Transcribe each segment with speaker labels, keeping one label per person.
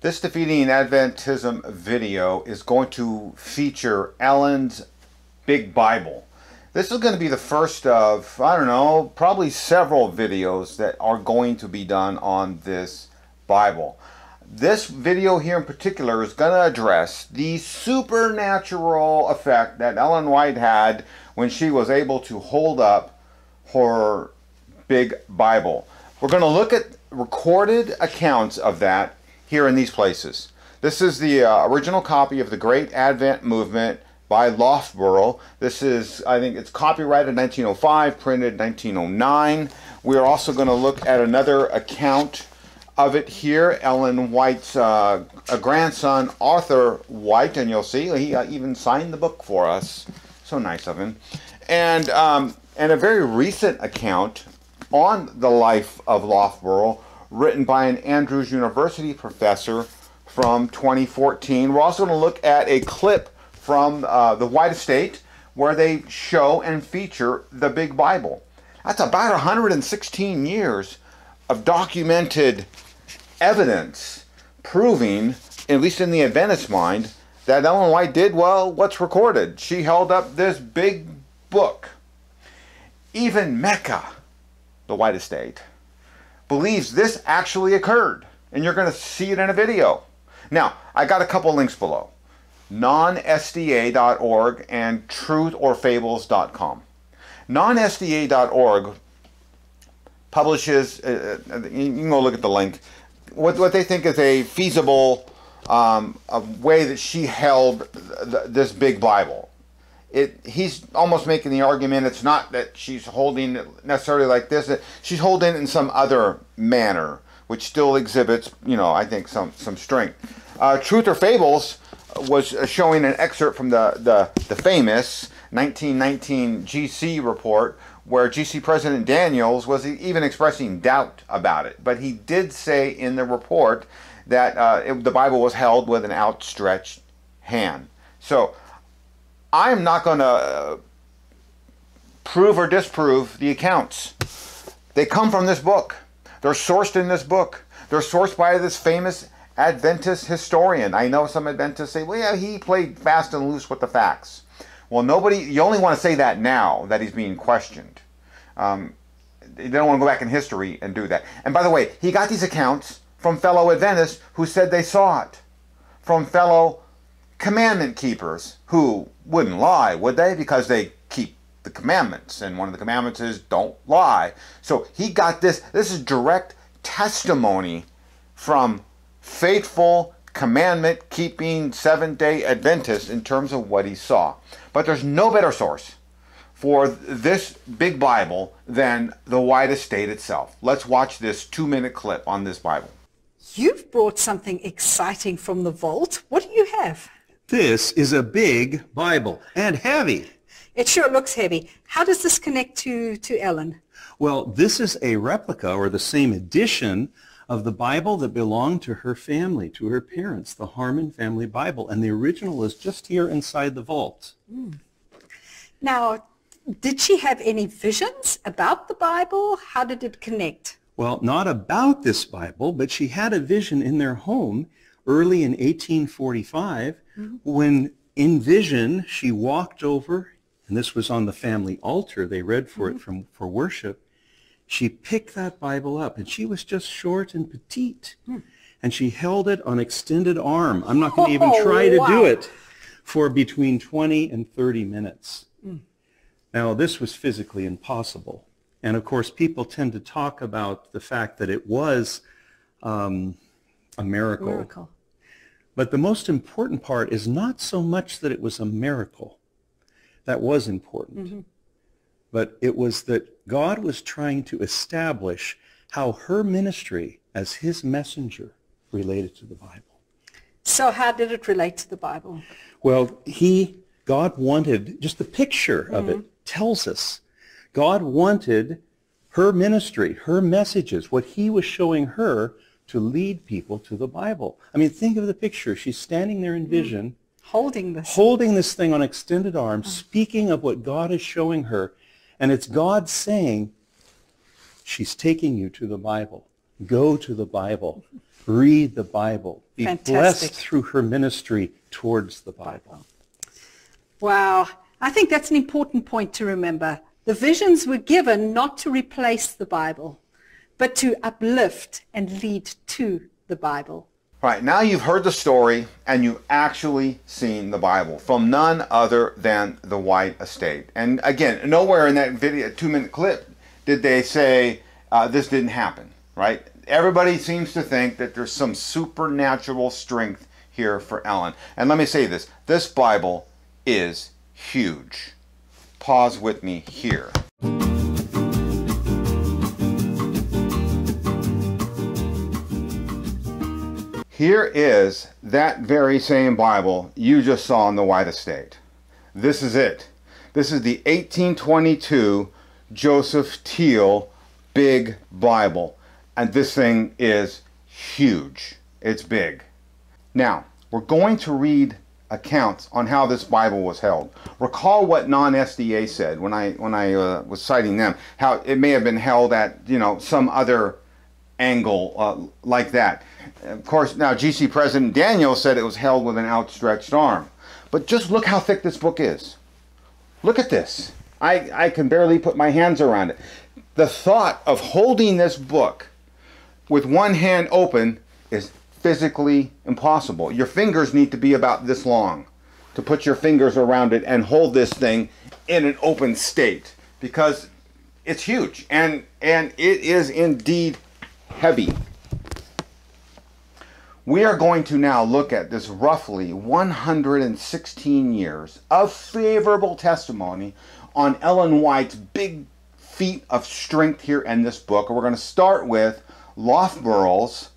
Speaker 1: This Defeating Adventism video is going to feature Ellen's Big Bible. This is going to be the first of, I don't know, probably several videos that are going to be done on this Bible. This video here in particular is going to address the supernatural effect that Ellen White had when she was able to hold up her Big Bible. We're going to look at recorded accounts of that here in these places. This is the original copy of the Great Advent Movement by Loughborough. This is, I think it's copyrighted 1905, printed 1909. We're also going to look at another account of it here. Ellen White's grandson, Arthur White, and you'll see he even signed the book for us. So nice of him. And a very recent account on the life of Loughborough, written by an Andrews University professor from 2014. We're also going to look at a clip from the White Estate where they show and feature the Big Bible. That's about 116 years of documented evidence proving, at least in the Adventist mind, that Ellen White did, well, what's recorded. She held up this big book. Even Mecca, the White Estate, believes this actually occurred, and you're going to see it in a video. Now, I got a couple links below. nonsda.org and trutherfables.com. nonsda.org publishes, you can go look at the link, what they think is a feasible a way that she held this big Bible. He's almost making the argument it's not that she's holding it necessarily like this, that she's holding it in some other manner, which still exhibits, I think some strength. Truth or Fables was showing an excerpt from the famous 1919 GC report, where GC President Daniels was even expressing doubt about it. But he did say in the report that the Bible was held with an outstretched hand. So I'm not going to prove or disprove the accounts. They come from this book. They're sourced in this book. They're sourced by this famous Adventist historian. I know some Adventists say, well, yeah, he played fast and loose with the facts. Well, you only want to say that now that he's being questioned. They don't want to go back in history and do that. And by the way, he got these accounts from fellow Adventists who said they saw it, from fellow commandment keepers who wouldn't lie, would they? Because they keep the commandments, and one of the commandments is don't lie. So he got this. This is direct testimony from faithful commandment-keeping Seventh-day Adventists in terms of what he saw. But there's no better source for this big Bible than the White Estate itself. Let's watch this 2-minute clip on this Bible.
Speaker 2: You've brought something exciting from the vault. What do you have?
Speaker 3: This is a big Bible, and heavy.
Speaker 2: It sure looks heavy. How does this connect to Ellen?
Speaker 3: Well, this is a replica, or the same edition, of the Bible that belonged to her family, to her parents, the Harmon family Bible, and the original is just here inside the vault.
Speaker 2: Now, did she have any visions about the Bible? How did it connect?
Speaker 3: Well, not about this Bible, but she had a vision in their home early in 1845, when in vision she walked over, and this was on the family altar, they read for it for worship. She picked that Bible up, and she was just short and petite, and she held it on extended arm. I'm not going to even try to do it, for between 20 and 30 minutes. Now, this was physically impossible. And of course, people tend to talk about the fact that it was a miracle. But the most important part is not so much that it was a miracle. That was important. But it was that God was trying to establish how her ministry as his messenger related to the Bible.
Speaker 2: So how did it relate to the Bible?
Speaker 3: Well, God wanted, just the picture of it tells us, God wanted her ministry, her messages, what he was showing her, to lead people to the Bible. I mean, think of the picture. She's standing there in vision,
Speaker 2: holding this
Speaker 3: thing on extended arms, speaking of what God is showing her. And it's God saying, she's taking you to the Bible. Go to the Bible. Read the Bible. Be
Speaker 2: Fantastic.
Speaker 3: blessed through her ministry towards the Bible.
Speaker 2: Wow. I think that's an important point to remember. The visions were given not to replace the Bible, but to uplift and lead to the Bible.
Speaker 1: Right, now you've heard the story and you've actually seen the Bible from none other than the White Estate. And again, nowhere in that video, 2-minute clip, did they say this didn't happen, right? Everybody seems to think that there's some supernatural strength here for Ellen. And let me say this Bible is huge. Pause with me here. Here is that very same Bible you just saw in the White Estate. This is it. This is the 1822 Joseph Teal Big Bible. And this thing is huge. It's big. Now, we're going to read accounts on how this Bible was held. Recall what non-SDA said when I was citing them, how it may have been held at, some other angle like that. Of course, now GC President Daniel said it was held with an outstretched arm. But just look how thick this book is. Look at this. I can barely put my hands around it. The thought of holding this book with one hand open is physically impossible. Your fingers need to be about this long to put your fingers around it and hold this thing in an open state, because it's huge and it is indeed heavy. We are going to now look at this roughly 116 years of favorable testimony on Ellen White's big feat of strength here in this book. We're going to start with Loughborough's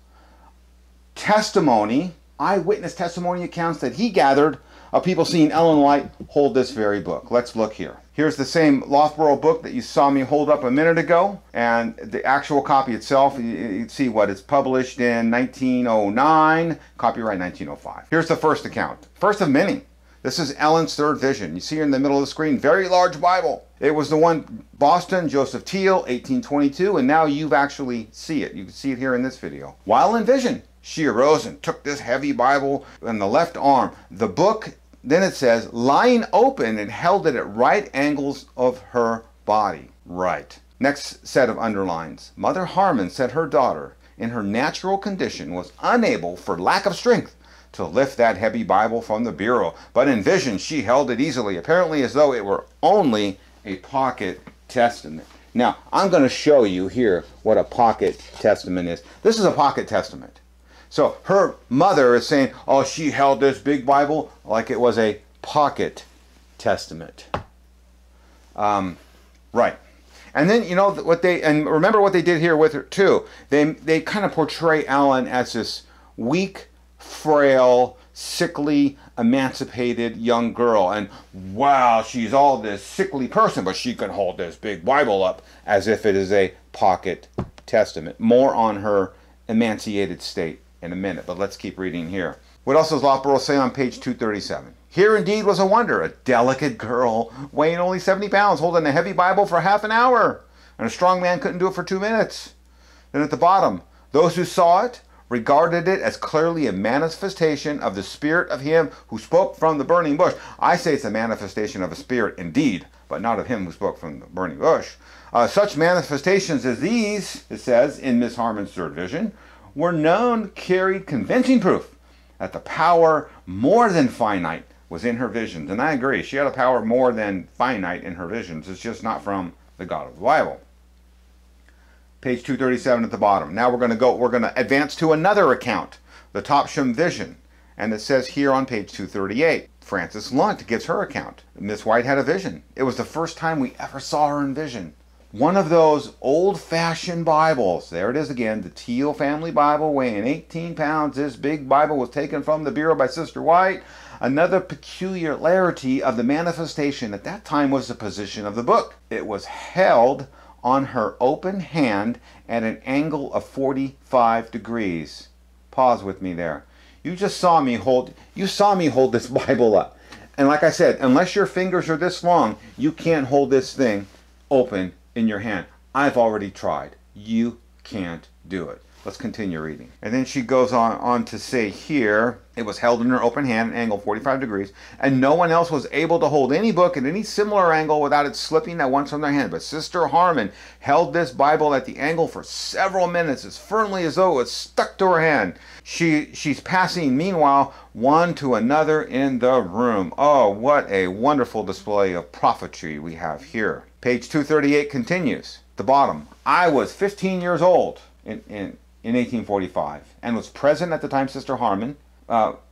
Speaker 1: testimony, eyewitness testimony accounts that he gathered of people seeing Ellen White hold this very book. Let's look here. Here's the same Loughborough book that you saw me hold up a minute ago, and the actual copy itself, you see what it's published in 1909, copyright 1905. Here's the first account, first of many. This is Ellen's third vision. You see her in the middle of the screen, very large Bible. It was the one, Boston, Joseph Teal, 1822, and now you actually see it. You can see it here in this video. While in vision, she arose and took this heavy Bible in the left arm. The book, then it says, lying open, and held it at right angles of her body. Right. Next set of underlines. Mother Harmon said her daughter, in her natural condition, was unable, for lack of strength, to lift that heavy Bible from the bureau. But in vision, she held it easily, apparently as though it were only a pocket testament. Now, I'm going to show you here what a pocket testament is. This is a pocket testament. So her mother is saying, oh, she held this big Bible like it was a pocket testament. Right. And then, and remember what they did here with her too. They kind of portray Ellen as this weak, frail, sickly, emancipated young girl. And wow, she's all this sickly person, but she can hold this big Bible up as if it is a pocket testament. More on her emancipated state in a minute, but let's keep reading here. What else does Loughborough say on page 237? Here indeed was a wonder, a delicate girl weighing only 70 pounds, holding a heavy Bible for half an hour, and a strong man couldn't do it for 2 minutes. Then at the bottom, those who saw it regarded it as clearly a manifestation of the spirit of him who spoke from the burning bush. I say it's a manifestation of a spirit indeed, but not of him who spoke from the burning bush. Such manifestations as these, it says in Miss Harmon's third vision, were known, carried convincing proof that the power more than finite was in her visions. And I agree, she had a power more than finite in her visions. It's just not from the God of the Bible. Page 237 at the bottom. Now we're going to advance to another account, the Topsham vision. And it says here on page 238, Frances Lunt gives her account. Miss White had a vision. It was the first time we ever saw her in vision. One of those old-fashioned Bibles. There it is again, the Teal family Bible weighing 18 pounds. This big Bible was taken from the bureau by Sister White. Another peculiarity of the manifestation at that time was the position of the book. It was held on her open hand at an angle of 45 degrees. Pause with me there. You saw me hold this Bible up. And like I said, unless your fingers are this long, you can't hold this thing open in your hand. I've already tried. You can't do it. Let's continue reading. And then she goes on to say here, it was held in her open hand, an angle 45 degrees, and no one else was able to hold any book at any similar angle without it slipping at once from their hand. But Sister Harmon held this Bible at the angle for several minutes, as firmly as though it was stuck to her hand. She's passing, meanwhile, one to another in the room. Oh, what a wonderful display of prophetry we have here. Page 238 continues. The bottom. I was 15 years old in 1845, and was present at the time Sister Harmon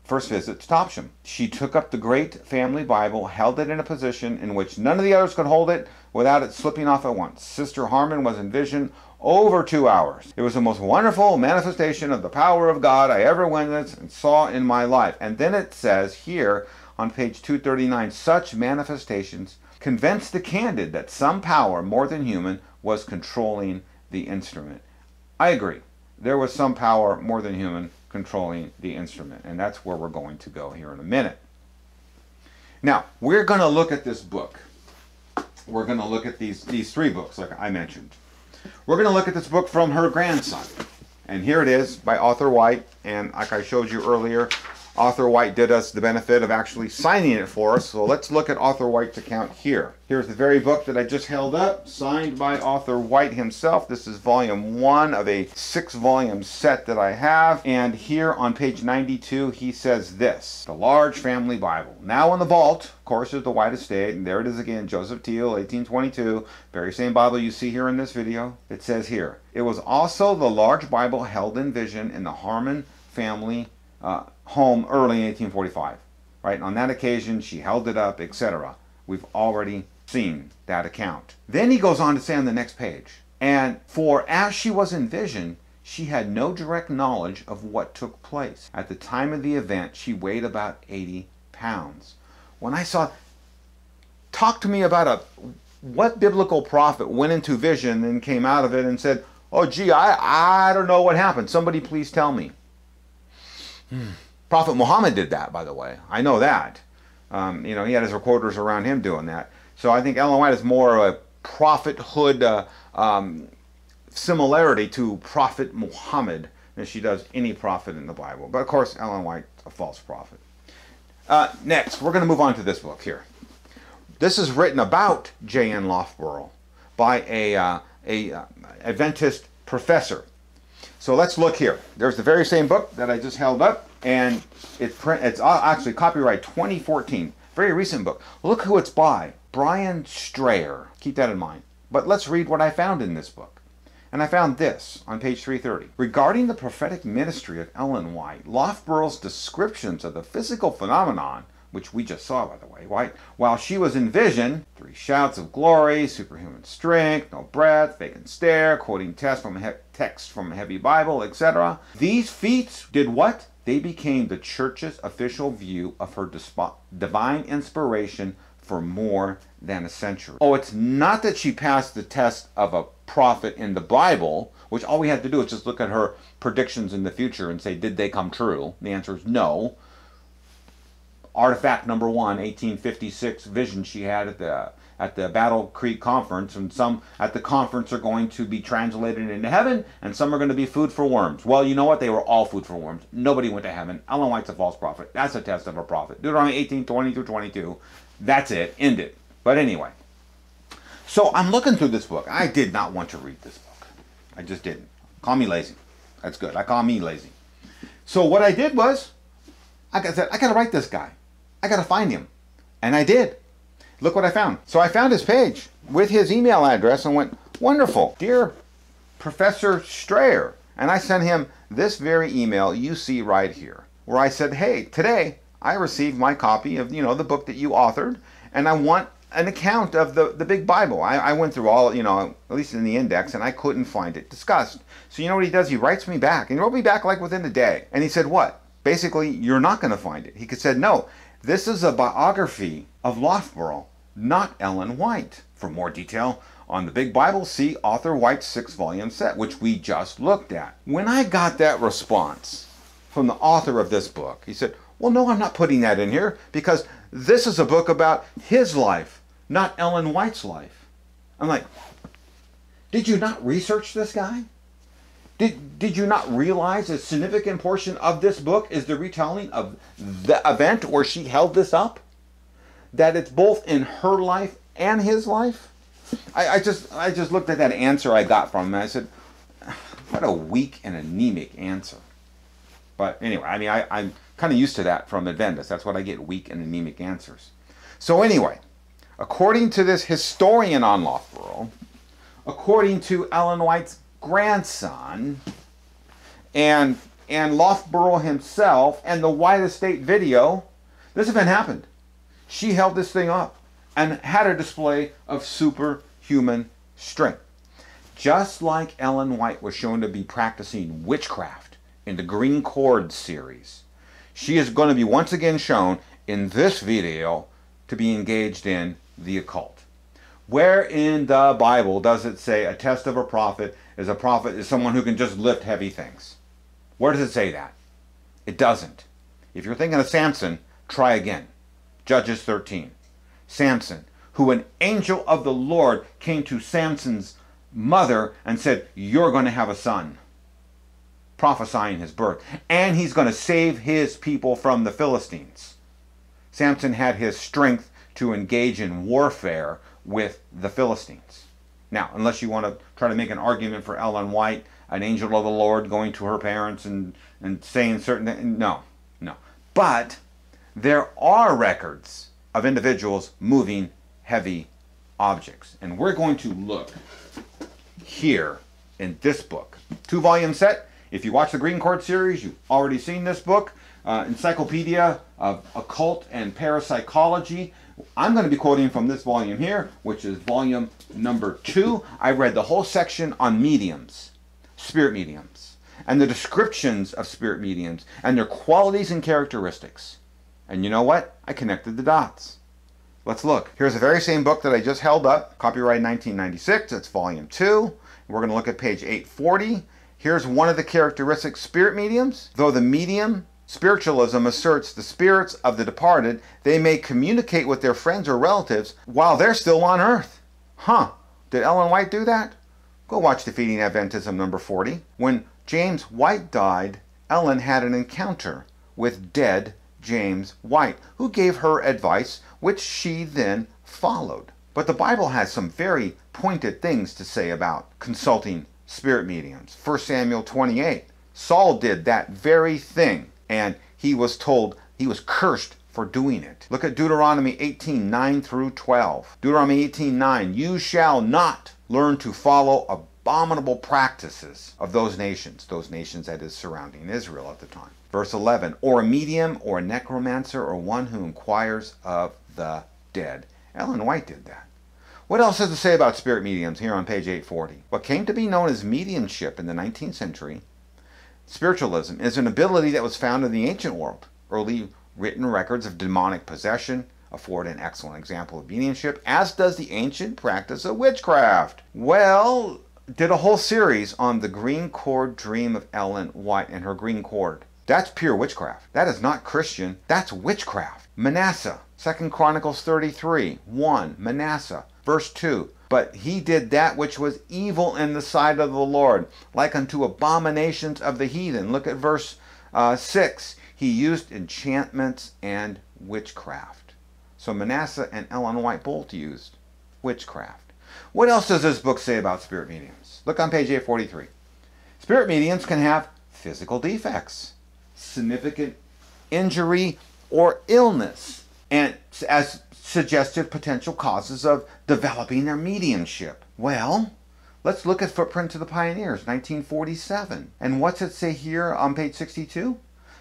Speaker 1: first visit to Topsham. She took up the great family Bible, held it in a position in which none of the others could hold it without it slipping off at once. Sister Harmon was in vision over 2 hours. It was the most wonderful manifestation of the power of God I ever witnessed and saw in my life. And then it says here on page 239, such manifestations convinced the candid that some power more than human was controlling the instrument. I agree. There was some power more than human controlling the instrument, and that's where we're going to go here in a minute. Now, we're going to look at this book. We're going to look at these 3 books, like I mentioned. We're going to look at this book from her grandson. And here it is by Arthur White, and like I showed you earlier, Arthur White did us the benefit of actually signing it for us. So let's look at Arthur White's account here. Here's the very book that I just held up, signed by Arthur White himself. This is volume 1 of a 6-volume set that I have. And here on page 92, he says this: the large family Bible, now in the vault, of course, is the White estate. And there it is again, Joseph Teal, 1822. Very same Bible you see here in this video. It says here, it was also the large Bible held in vision in the Harmon family home early in 1845. Right? On that occasion, she held it up, etc. We've already seen that account. Then he goes on to say on the next page, and for as she was in vision, she had no direct knowledge of what took place. At the time of the event, she weighed about 80 pounds. When I saw, talk to me about what biblical prophet went into vision and came out of it and said, oh gee, I don't know what happened. Somebody please tell me. Prophet Muhammad did that, by the way. I know that. You know, he had his recorders around him doing that. So I think Ellen White is more of a prophethood similarity to Prophet Muhammad than she does any prophet in the Bible. But of course, Ellen White's a false prophet. Next, we're going to move on to this book here. This is written about J.N. Loughborough by a Adventist professor. So let's look here. There's the very same book that I just held up, and it's actually copyright 2014. Very recent book. Look who it's by. Brian Strayer. Keep that in mind. But let's read what I found in this book. And I found this on page 330. Regarding the prophetic ministry of Ellen White, Loughborough's descriptions of the physical phenomenon, which we just saw, by the way, White, while she was in vision, 3 shouts of glory, superhuman strength, no breath, vacant stare, quoting text from a heavy Bible, etc. These feats did what? They became the church's official view of her divine inspiration for more than a century. Oh, it's not that she passed the test of a prophet in the Bible, which all we have to do is just look at her predictions in the future and say, did they come true? The answer is no. Artifact number 1, 1856 vision she had at the Battle Creek Conference, and some at the conference are going to be translated into heaven, and some are going to be food for worms. Well, you know what? They were all food for worms. Nobody went to heaven. Ellen White's a false prophet. That's a test of a prophet. Deuteronomy 18, 20 through 22. That's it. End it. But anyway. So I'm looking through this book. I did not want to read this book. I just didn't. Call me lazy. That's good. I call me lazy. So what I did was, I said, I got to write this guy. I got to find him. And I did. Look what I found. So I found his page with his email address and went, wonderful, dear Professor Strayer. And I sent him this very email you see right here, where I said, hey, today I received my copy of, the book that you authored, and I want an account of the big Bible. I went through all, at least in the index, and I couldn't find it discussed. So you know what he does? He writes me back, and he wrote me back like within the day. And he said, what? Basically, you're not going to find it. He said, no, this is a biography of Loughborough, not Ellen White. For more detail on the big Bible, see Arthur White's 6-volume set, which we just looked at. When I got that response from the author of this book, he said, well, no, I'm not putting that in here because this is a book about his life, not Ellen White's life. I'm like, did you not research this guy? Did you not realize a significant portion of this book is the retelling of the event where she held this up? That it's both in her life and his life? I just looked at that answer I got from him and I said, what a weak and anemic answer. But anyway, I mean, I'm kind of used to that from Adventists. That's what I get, weak and anemic answers. So anyway, according to this historian on Loughborough, according to Ellen White's grandson, and Loughborough himself, and the White Estate video, this event happened. She held this thing up and had a display of superhuman strength. Just like Ellen White was shown to be practicing witchcraft in the Green Cord series, she is going to be once again shown in this video to be engaged in the occult. Where in the Bible does it say a test of a prophet is someone who can just lift heavy things? Where does it say that? It doesn't. If you're thinking of Samson, try again. Judges 13. Samson, who an angel of the Lord came to Samson's mother and said, you're going to have a son, prophesying his birth, and he's going to save his people from the Philistines. Samson had his strength to engage in warfare with the Philistines. Now, unless you want to try to make an argument for Ellen White, an angel of the Lord going to her parents and saying certain things, no. But there are records of individuals moving heavy objects. And we're going to look here in this book. 2-volume set. If you watch the Green Cord series, you've already seen this book. Encyclopedia of Occult and Parapsychology. I'm going to be quoting from this volume here, which is volume number 2. I read the whole section on mediums, spirit mediums, and the descriptions of spirit mediums, and their qualities and characteristics. And you know what? I connected the dots. Let's look. Here's the very same book that I just held up, copyright 1996. It's volume 2. We're going to look at page 840. Here's one of the characteristics of spirit mediums. Though the medium spiritualism asserts the spirits of the departed, they may communicate with their friends or relatives while they're still on earth. Huh. Did Ellen White do that? Go watch Defeating Adventism number 40. When James White died, Ellen had an encounter with dead James White, who gave her advice, which she then followed. But the Bible has some very pointed things to say about consulting spirit mediums. 1 Samuel 28. Saul did that very thing, and he was told he was cursed for doing it. Look at Deuteronomy 18:9 through 12. Deuteronomy 18:9. You shall not learn to follow abominable practices of those nations that is surrounding Israel at the time. Verse 11, or a medium or a necromancer or one who inquires of the dead. Ellen White did that. What else does it say about spirit mediums here on page 840? What came to be known as mediumship in the 19th century, spiritualism, is an ability that was found in the ancient world. Early written records of demonic possession afford an excellent example of mediumship, as does the ancient practice of witchcraft. Well, did a whole series on the Green Cord dream of Ellen White and her green cord. That's pure witchcraft. That is not Christian. That's witchcraft. Manasseh, 2 Chronicles 33:1, Manasseh, verse 2. But he did that which was evil in the sight of the Lord, like unto abominations of the heathen. Look at verse 6. He used enchantments and witchcraft. So Manasseh and Ellen White both used witchcraft. What else does this book say about spirit mediums? Look on page 843. Spirit mediums can have physical defects, significant injury or illness, and as suggested potential causes of developing their mediumship. Well, let's look at Footprints of the Pioneers, 1947. And what's it say here on page 62?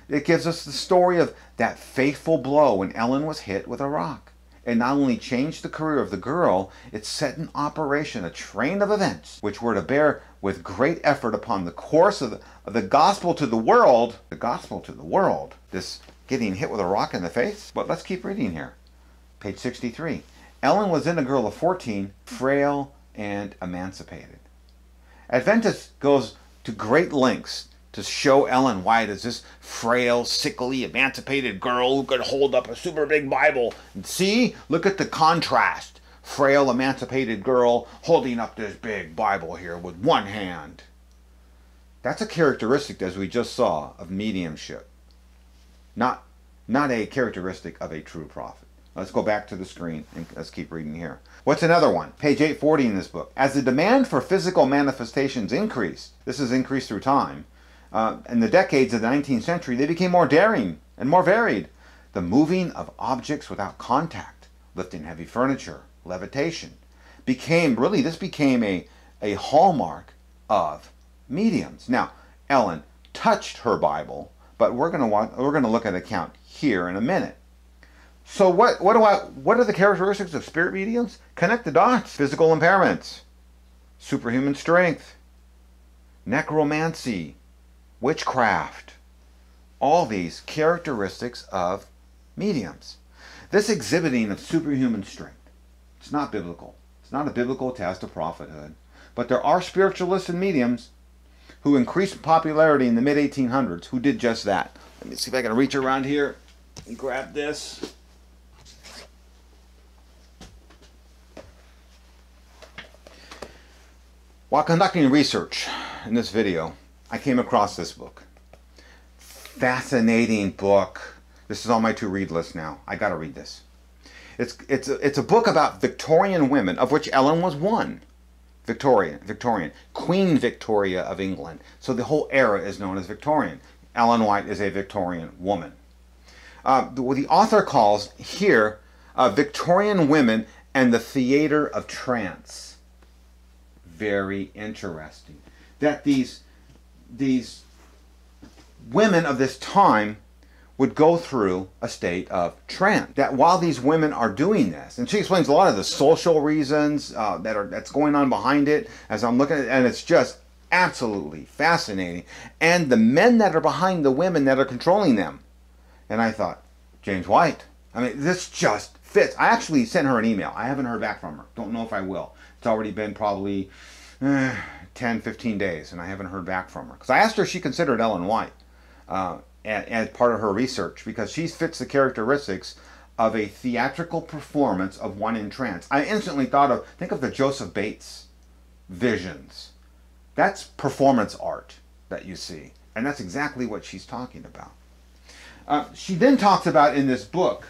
Speaker 1: It gives us the story of that fateful blow when Ellen was hit with a rock. It not only changed the career of the girl, it set in operation a train of events which were to bear with great effort upon the course of the gospel to the world. The gospel to the world. This getting hit with a rock in the face? But let's keep reading here. Page 63. Ellen was then a girl of 14, frail and emancipated. Adventist goes to great lengths to show Ellen White as this frail, sickly, emancipated girl who could hold up a super big Bible. And see, look at the contrast. Frail, emancipated girl holding up this big Bible here with one hand. That's a characteristic, as we just saw, of mediumship. Not a characteristic of a true prophet. Let's go back to the screen and let's keep reading here. What's another one? Page 840 in this book. As the demand for physical manifestations increased, this is increased through time, in the decades of the 19th century, they became more daring and more varied. The moving of objects without contact, lifting heavy furniture, levitation, this became a hallmark of mediums. Now, Ellen touched her Bible, but we're going to look at an account here in a minute. So what are the characteristics of spirit mediums? Connect the dots. Physical impairments, superhuman strength, necromancy, witchcraft. All these characteristics of mediums. This exhibiting of superhuman strength, it's not biblical. It's not a biblical test of prophethood. But there are spiritualists and mediums who increased in popularity in the mid-1800s who did just that. Let me see if I can reach around here and grab this. While conducting research in this video, I came across this book. Fascinating book. This is on my to-read list now. I got to read this. It's a book about Victorian women, of which Ellen was one. Victorian. Queen Victoria of England. So the whole era is known as Victorian. Ellen White is a Victorian woman. The author calls here Victorian women and the theater of trance. Very interesting. That these women of this time would go through a state of trance. That while these women are doing this, and she explains a lot of the social reasons that's going on behind it as I'm looking at it, and it's just absolutely fascinating. And the men that are behind the women that are controlling them. And I thought, James White. I mean, this just fits. I actually sent her an email. I haven't heard back from her. Don't know if I will. It's already been probably 10, 15 days, and I haven't heard back from her. Because I asked her if she considered Ellen White as part of her research, because she fits the characteristics of a theatrical performance of one in trance. I instantly think of the Joseph Bates visions. That's performance art that you see, and that's exactly what she's talking about. She then talks about in this book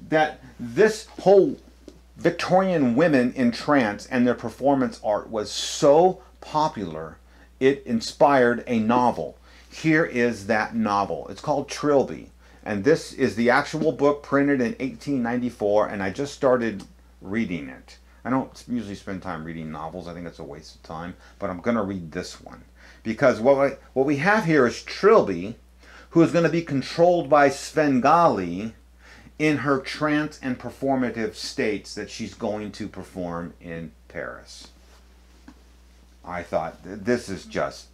Speaker 1: that this whole Victorian women in trance and their performance art was so popular, it inspired a novel. Here is that novel. It's called Trilby, and this is the actual book printed in 1894, and I just started reading it. I don't usually spend time reading novels. I think it's a waste of time, but I'm going to read this one because what we have here is Trilby, who is going to be controlled by Svengali in her trance and performative states that she's going to perform in Paris. I thought, this is just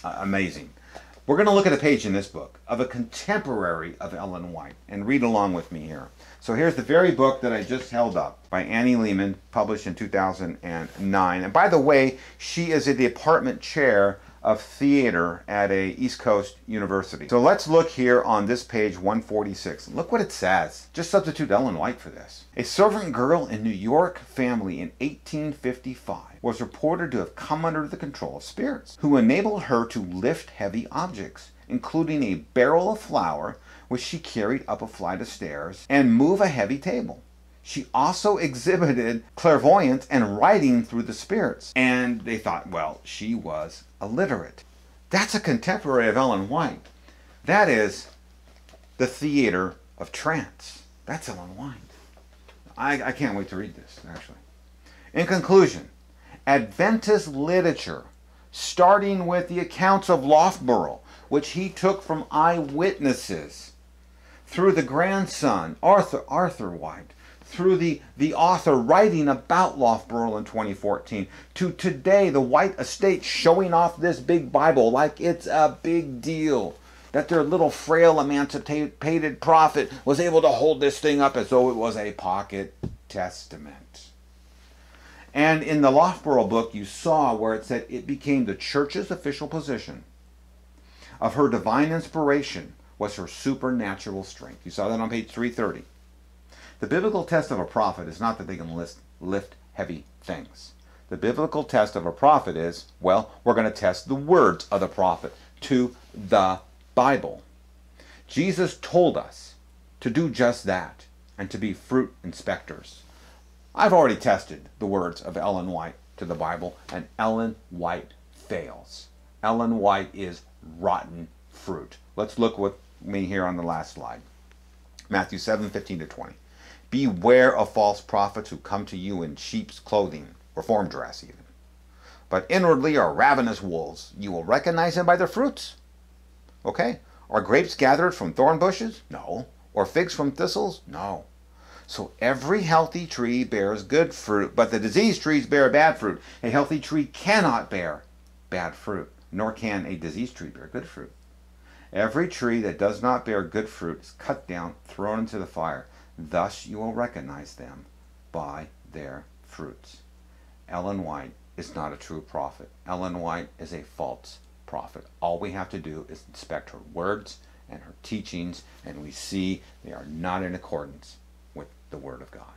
Speaker 1: amazing. We're going to look at a page in this book of a contemporary of Ellen White and read along with me here. So here's the very book that I just held up by Annie Lehman, published in 2009. And by the way, she is a department chair of theater at a East Coast university. So let's look here on this page 146. Look what it says. Just substitute Ellen White for this. A servant girl in New York family in 1855 was reported to have come under the control of spirits who enabled her to lift heavy objects, including a barrel of flour which she carried up a flight of stairs, and move a heavy table. She also exhibited clairvoyance and writing through the spirits. And they thought, well, she was illiterate. That's a contemporary of Ellen White. That is the theater of trance. That's Ellen White. I can't wait to read this, actually. In conclusion, Adventist literature, starting with the accounts of Loughborough, which he took from eyewitnesses, through the grandson, Arthur White, through the author writing about Loughborough in 2014, to today, the White estate showing off this big Bible like it's a big deal. That their little frail emancipated prophet was able to hold this thing up as though it was a pocket testament. And in the Loughborough book, you saw where it said it became the church's official position of her divine inspiration was her supernatural strength. You saw that on page 330. The biblical test of a prophet is not that they can lift heavy things. The biblical test of a prophet is, well, we're going to test the words of the prophet to the Bible. Jesus told us to do just that and to be fruit inspectors. I've already tested the words of Ellen White to the Bible, and Ellen White fails. Ellen White is rotten fruit. Let's look with me here on the last slide. Matthew 7:15-20. Beware of false prophets who come to you in sheep's clothing, or form dress even, but inwardly are ravenous wolves. You will recognize them by their fruits. Okay? Are grapes gathered from thorn bushes? No. Or figs from thistles? No. So every healthy tree bears good fruit, but the diseased trees bear bad fruit. A healthy tree cannot bear bad fruit, nor can a diseased tree bear good fruit. Every tree that does not bear good fruit is cut down, thrown into the fire. Thus you will recognize them by their fruits. Ellen White is not a true prophet. Ellen White is a false prophet. All we have to do is inspect her words and her teachings, and we see they are not in accordance with the Word of God.